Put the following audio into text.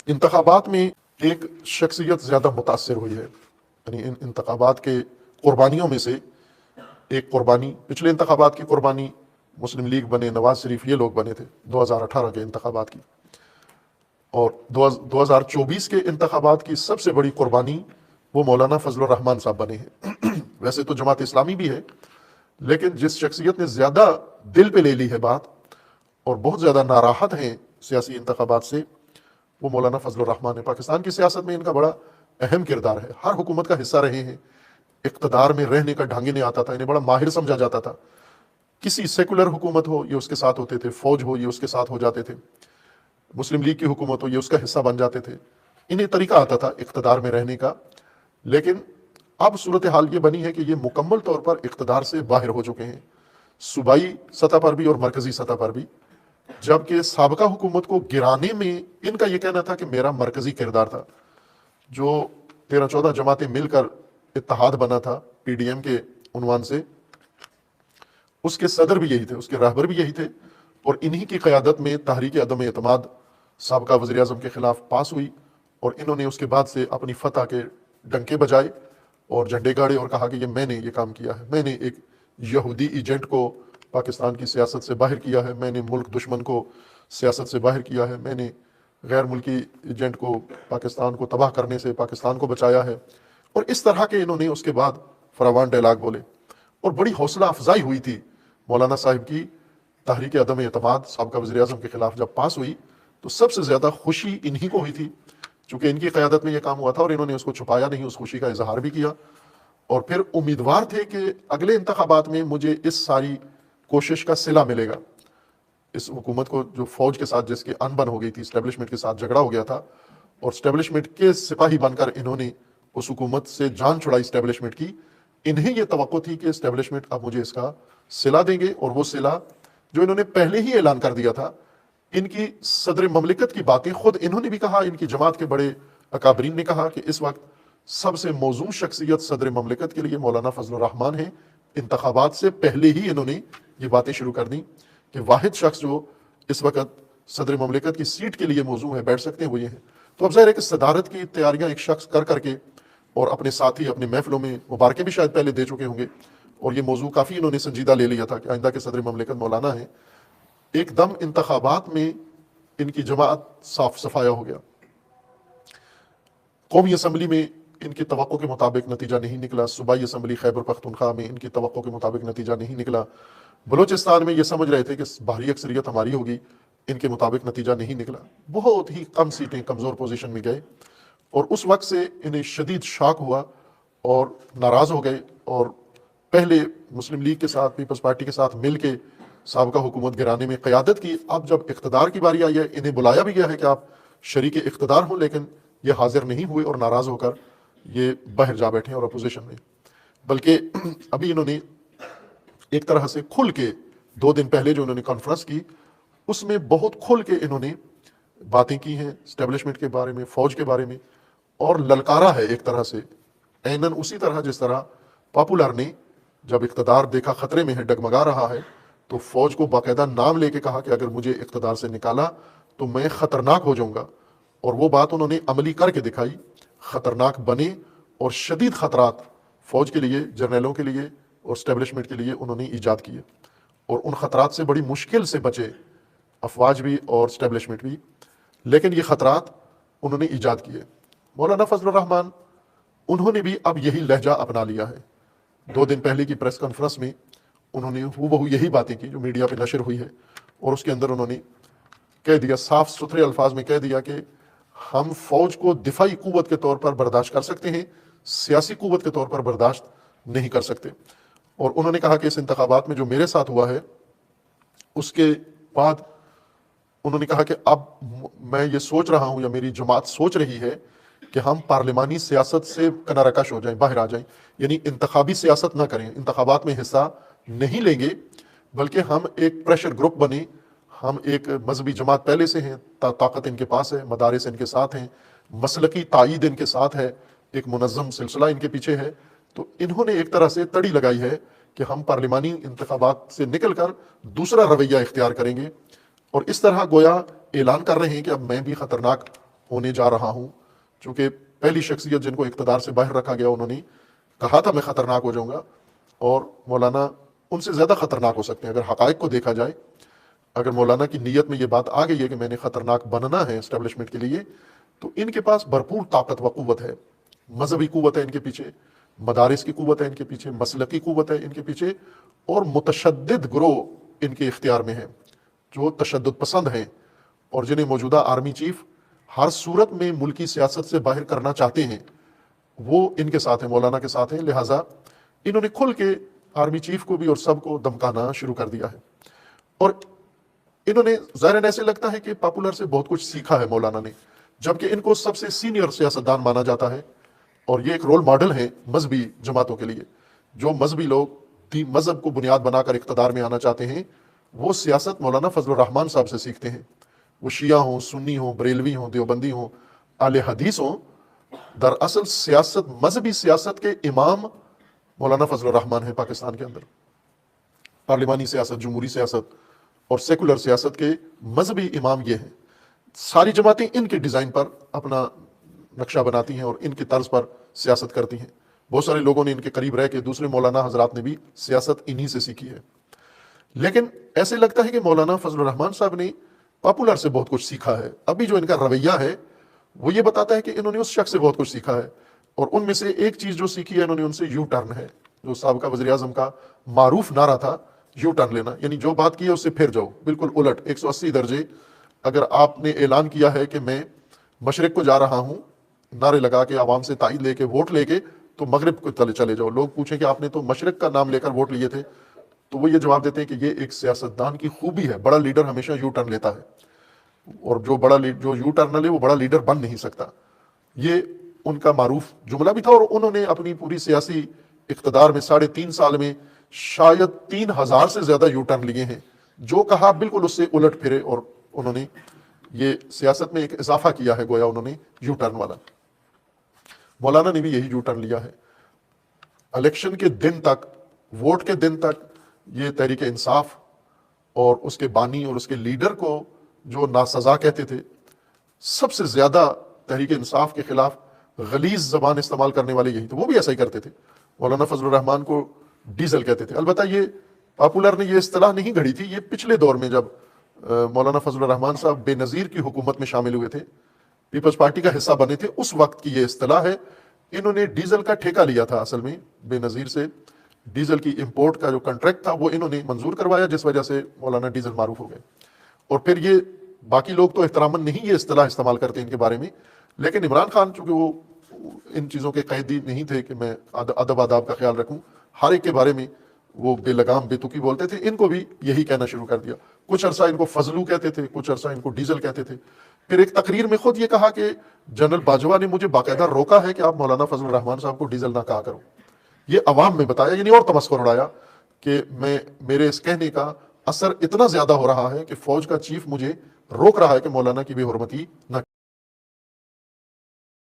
انتخابات میں ایک شخصیت زیادہ متاثر ہوئی ہے، یعنی ان انتخابات کے قربانیوں میں سے ایک قربانی، پچھلے انتخابات کی قربانی مسلم لیگ بنے، نواز شریف یہ لوگ بنے تھے 2018 کے انتخابات کی، اور 2024 کے انتخابات کی سب سے بڑی قربانی وہ مولانا فضل الرحمان صاحب بنے ہیں۔ ویسے تو جماعت اسلامی بھی ہے، لیکن جس شخصیت نے زیادہ دل پہ لے لی ہے بات اور بہت زیادہ ناراحت ہیں سیاسی انتخابات سے، وہ مولانا فضل الرحمان ہے۔ پاکستان کی سیاست میں ان کا بڑا اہم کردار ہے، ہر حکومت کا حصہ رہے ہیں، اقتدار میں رہنے کا ڈھنگ انہیں آتا تھا، انہیں بڑا ماہر سمجھا جاتا تھا۔ کسی سیکولر حکومت ہو یہ اس کے ساتھ ہوتے تھے، فوج ہو یہ اس کے ساتھ ہو جاتے تھے، مسلم لیگ کی حکومت ہو یہ اس کا حصہ بن جاتے تھے، انہیں طریقہ آتا تھا اقتدار میں رہنے کا۔ لیکن اب صورتحال یہ بنی ہے کہ یہ مکمل طور پر اقتدار سے باہر ہو چکے ہیں، صوبائی سطح پر بھی اور مرکزی سطح پر بھی، جبکہ سابقہ حکومت کو گرانے میں ان کا یہ کہنا تھا کہ میرا مرکزی کردار تھا۔ جو 13-14 جماعتیں مل کر اتحاد بنا تھا پی ڈی ایم کے عنوان سے، اس کے صدر بھی یہی تھے، اس کے رہبر بھی یہی تھے، اور انہی کی قیادت میں تحریک عدم اعتماد سابقہ وزیر اعظم کے خلاف پاس ہوئی، اور انہوں نے اس کے بعد سے اپنی فتح کے ڈنکے بجائے اور جھنڈے گاڑے اور کہا کہ یہ میں نے یہ کام کیا ہے، میں نے ایک یہودی ایجنٹ کو پاکستان کی سیاست سے باہر کیا ہے، میں نے ملک دشمن کو سیاست سے باہر کیا ہے، میں نے غیر ملکی ایجنٹ کو پاکستان کو تباہ کرنے سے پاکستان کو بچایا ہے، اور اس طرح کے انہوں نے اس کے بعد فراوان ڈائلاگ بولے، اور بڑی حوصلہ افزائی ہوئی تھی مولانا صاحب کی۔ تحریک عدم اعتماد سابقہ وزیر اعظم کے خلاف جب پاس ہوئی تو سب سے زیادہ خوشی انہی کو ہوئی تھی، چونکہ ان کی قیادت میں یہ کام ہوا تھا اور انہوں نے اس کو چھپایا نہیں، اس خوشی کا اظہار بھی کیا، اور پھر امیدوار تھے کہ اگلے انتخابات میں مجھے اس ساری کوشش کا صلہ ملے گا۔ اس حکومت کو جو فوج کے ساتھ جس کی انبن ہو گئی تھی، اسٹیبلشمنٹ کے ساتھ جھگڑا ہو گیا تھا، اور اسٹیبلشمنٹ کے سپاہی بن کر انہوں نے اس حکومت سے جان چھڑائی اسٹیبلشمنٹ کی، انہیں یہ توقع تھی کہ اسٹیبلشمنٹ اب مجھے اس کا صلہ دیں گے، اور وہ صلہ جو انہوں نے پہلے ہی اعلان کر دیا تھا۔ ان کی صدر مملکت کی باتیں خود انہوں نے بھی کہا، ان کی جماعت کے بڑے اکابرین نے کہا کہ اس وقت سب سے موزوں شخصیت صدر مملکت کے لیے مولانا فضل الرحمان ہیں۔ انتخابات سے پہلے ہی انہوں نے یہ باتیں شروع کر دیں کہ واحد شخص جو اس وقت صدر مملکت کی سیٹ کے لیے موزوں ہے، بیٹھ سکتے ہیں، وہ یہ ہیں۔ تو اب ظاہر ہے کہ صدارت کی تیاریاں ایک شخص کر کے، اور اپنے ساتھی اپنے محفلوں میں مبارکیں بھی شاید پہلے دے چکے ہوں گے، اور یہ موضوع کافی انہوں نے سنجیدہ لے لیا تھا کہ آئندہ کے صدر مملکت مولانا ہیں۔ ایک دم انتخابات میں ان کی جماعت صاف صفایا ہو گیا۔ قومی اسمبلی میں ان کی توقع کے مطابق نتیجہ نہیں نکلا، صوبائی اسمبلی خیبر پختونخوا میں ان کی توقع کے مطابق نتیجہ نہیں نکلا، بلوچستان میں یہ سمجھ رہے تھے کہ بھاری اکثریت ہماری ہوگی، ان کے مطابق نتیجہ نہیں نکلا، بہت ہی کم سیٹیں کمزور پوزیشن میں گئے، اور اس وقت سے انہیں شدید شاک ہوا اور ناراض ہو گئے، اور پہلے مسلم لیگ کے ساتھ، پیپلز پارٹی کے ساتھ مل کے سابقہ حکومت گرانے میں قیادت کی۔ اب جب اقتدار کی باری آئی ہے، انہیں بلایا بھی گیا ہے کہ آپ شریک اقتدار ہوں، لیکن یہ حاضر نہیں ہوئے اور ناراض ہو کر یہ باہر جا بیٹھے اور اپوزیشن میں۔ بلکہ ابھی انہوں نے ایک طرح سے کھل کے 2 دن پہلے جو انہوں نے کانفرنس کی، اس میں بہت کھل کے انہوں نے باتیں کی ہیں اسٹیبلشمنٹ کے بارے میں، فوج کے بارے میں، اور للکارا ہے ایک طرح سے، عیناً اسی طرح جس طرح پاپولر نے جب اقتدار دیکھا خطرے میں ہے، ڈگمگا رہا ہے، تو فوج کو باقاعدہ نام لے کے کہا کہ اگر مجھے اقتدار سے نکالا تو میں خطرناک ہو جاؤں گا، اور وہ بات انہوں نے عملی کر کے دکھائی، خطرناک بنے، اور شدید خطرات فوج کے لیے، جرنیلوں کے لیے اور اسٹیبلشمنٹ کے لیے انہوں نے ایجاد کیے، اور ان خطرات سے بڑی مشکل سے بچے افواج بھی اور اسٹیبلشمنٹ بھی، لیکن یہ خطرات انہوں نے ایجاد کیے۔ مولانا فضل الرحمان انہوں نے بھی اب یہی لہجہ اپنا لیا ہے۔ 2 دن پہلے کی پریس کانفرنس میں انہوں نے ہو یہی باتیں کی جو میڈیا پہ نشر ہوئی ہے، اور اس کے اندر انہوں نے کہہ دیا، صاف ستھرے الفاظ میں کہہ دیا کہ ہم فوج کو دفاعی قوت کے طور پر برداشت کر سکتے ہیں، سیاسی قوت کے طور پر برداشت نہیں کر سکتے۔ اور انہوں نے کہا کہ اس انتخابات میں جو میرے ساتھ ہوا ہے، اس کے بعد انہوں نے کہا کہ اب میں یہ سوچ رہا ہوں، یا میری جماعت سوچ رہی ہے کہ ہم پارلیمانی سیاست سے کنارہ کش ہو جائیں، باہر آ جائیں، یعنی انتخابی سیاست نہ کریں، انتخابات میں حصہ نہیں لیں گے، بلکہ ہم ایک پریشر گروپ بنیں، ہم ایک مذہبی جماعت پہلے سے ہیں، طاقت ان کے پاس ہے، مدارس ان کے ساتھ ہیں، مسلکی تائید ان کے ساتھ ہے، ایک منظم سلسلہ ان کے پیچھے ہے۔ تو انہوں نے ایک طرح سے تڑی لگائی ہے کہ ہم پارلیمانی انتخابات سے نکل کر دوسرا رویہ اختیار کریں گے، اور اس طرح گویا اعلان کر رہے ہیں کہ اب میں بھی خطرناک ہونے جا رہا ہوں. چونکہ پہلی شخصیت جن کو اقتدار سے باہر رکھا گیا، انہوں نے کہا تھا میں خطرناک ہو جاؤں گا، اور مولانا ان سے زیادہ خطرناک ہو سکتے ہیں اگر حقائق کو دیکھا جائے. اگر مولانا کی نیت میں یہ بات آ گئی ہے کہ میں نے خطرناک بننا ہے اسٹیبلشمنٹ کے لیے، تو ان کے پاس بھرپور طاقت و قوت ہے. مذہبی قوت ہے ان کے پیچھے، مدارس کی قوت ہے ان کے پیچھے، مسلکی قوت ہے ان کے پیچھے، اور متشدد گروہ ان کے اختیار میں ہیں جو تشدد پسند ہیں، اور جنہیں موجودہ آرمی چیف ہر صورت میں ملکی سیاست سے باہر کرنا چاہتے ہیں، وہ ان کے ساتھ ہیں، مولانا کے ساتھ ہیں. لہٰذا انہوں نے کھل کے آرمی چیف کو بھی اور سب کو دمکانا شروع کر دیا ہے. اور انہوں نے ظاہراً ایسے لگتا ہے کہ پاپولر سے بہت کچھ سیکھا ہے مولانا نے، جبکہ ان کو سب سے سینئر سیاستدان مانا جاتا ہے، اور یہ ایک رول ماڈل ہے مذہبی جماعتوں کے لیے. جو مذہبی لوگ مذہب کو بنیاد بنا کر اقتدار میں آنا چاہتے ہیں، وہ سیاست مولانا فضل الرحمان صاحب سے سیکھتے ہیں. وہ شیعہ ہوں، سنی ہوں، بریلوی ہوں، دیوبندی ہوں، اہل حدیث ہوں، دراصل سیاست، مذہبی سیاست کے امام مولانا فضل الرحمان ہے. پاکستان کے اندر پارلیمانی سیاست، جمہوری سیاست اور سیکولر سیاست کے مذہبی امام یہ ہیں. ساری جماعتیں ان کے ڈیزائن پر اپنا نقشہ بناتی ہیں اور ان کی طرز پر سیاست کرتی ہیں. بہت سارے لوگوں نے ان کے قریب رہ کے، دوسرے مولانا حضرات نے بھی سیاست انہی سے سیکھی ہے. لیکن ایسے لگتا ہے کہ مولانا فضل الرحمان صاحب نے پاپولر سے بہت کچھ سیکھا ہے. ابھی جو ان کا رویہ ہے وہ یہ بتاتا ہے کہ انہوں نے اس شخص سے بہت کچھ سیکھا ہے، اور ان میں سے ایک چیز جو سیکھی ہے انہوں نے ان سے یو ٹرن ہے، جو سابقہ وزیر اعظم کا معروف نعرہ تھا، یو ٹرن لینا، یعنی جو بات کی ہے اس سے پھر جاؤ، بالکل الٹ 180 درجے. اگر آپ نے اعلان کیا ہے کہ میں مشرق کو جا رہا ہوں، نعرے لگا کے، عوام سے تائید لے کے، ووٹ لے کے، تو مغرب کو چلے جاؤ. لوگ پوچھیں کہ آپ نے تو مشرق کا نام لے کر ووٹ لیے تھے، تو وہ یہ جواب دیتے ہیں کہ یہ ایک سیاستدان کی خوبی ہے. بڑا لیڈر ہمیشہ یو ٹرن لیتا ہے، اور جو یو ٹرن نہ لے وہ بڑا لیڈر بن نہیں سکتا. یہ ان کا معروف جملہ بھی تھا، اور انہوں نے اپنی پوری سیاسی اقتدار میں 3.5 سال میں شاید 3000 سے زیادہ یو ٹرن لیے ہیں. جو کہا بالکل اس سے الٹ پھرے، اور انہوں نے یہ سیاست میں ایک اضافہ کیا ہے، گویا انہوں نے یو ٹرن والا. مولانا نے بھی یہی یو ٹرن لیا ہے. الیکشن کے دن تک، ووٹ کے دن تک، یہ تحریک انصاف اور اس کے بانی اور اس کے لیڈر کو جو ناسزا کہتے تھے، سب سے زیادہ تحریک انصاف کے خلاف غلیظ زبان استعمال کرنے والے یہی تھے. وہ بھی ایسا ہی کرتے تھے. مولانا فضل الرحمان کو ڈیزل کہتے تھے. البتہ یہ پاپولر نے یہ اصطلاح نہیں گھڑی تھی، یہ پچھلے دور میں جب مولانا فضل الرحمان صاحب بے نظیر کی حکومت میں شامل ہوئے تھے، پیپلز پارٹی کا حصہ بنے تھے، اس وقت کی یہ اصطلاح ہے. انہوں نے ڈیزل کا ٹھیکہ لیا تھا اصل میں بے نظیر سے. ڈیزل کی امپورٹ کا جو کنٹریکٹ تھا وہ انہوں نے منظور کروایا، جس وجہ سے مولانا ڈیزل معروف ہو گئے. اور پھر یہ باقی لوگ تو احتراماً نہیں یہ اصطلاح استعمال کرتے ان کے بارے میں، لیکن عمران خان چونکہ وہ ان چیزوں کے قیدی نہیں تھے کہ میں ادب آداب کا خیال رکھوں، ہر ایک کے بارے میں وہ بے لگام بے تکی بولتے تھے. ان کو بھی یہی کہنا شروع کر دیا. کچھ عرصہ ان کو فضلو کہتے تھے، کچھ عرصہ ان کو ڈیزل کہتے تھے. پھر ایک تقریر میں خود یہ کہا کہ جنرل باجوہ نے مجھے باقاعدہ روکا ہے کہ آپ مولانا فضل الرحمان صاحب کو ڈیزل نہ کہا کرو. یہ عوام میں بتایا، یعنی اور تمسخر اڑایا کہ میرے اس کہنے کا اثر اتنا زیادہ ہو رہا ہے کہ فوج کا چیف مجھے روک رہا ہے کہ مولانا کی بے حرمتی نہ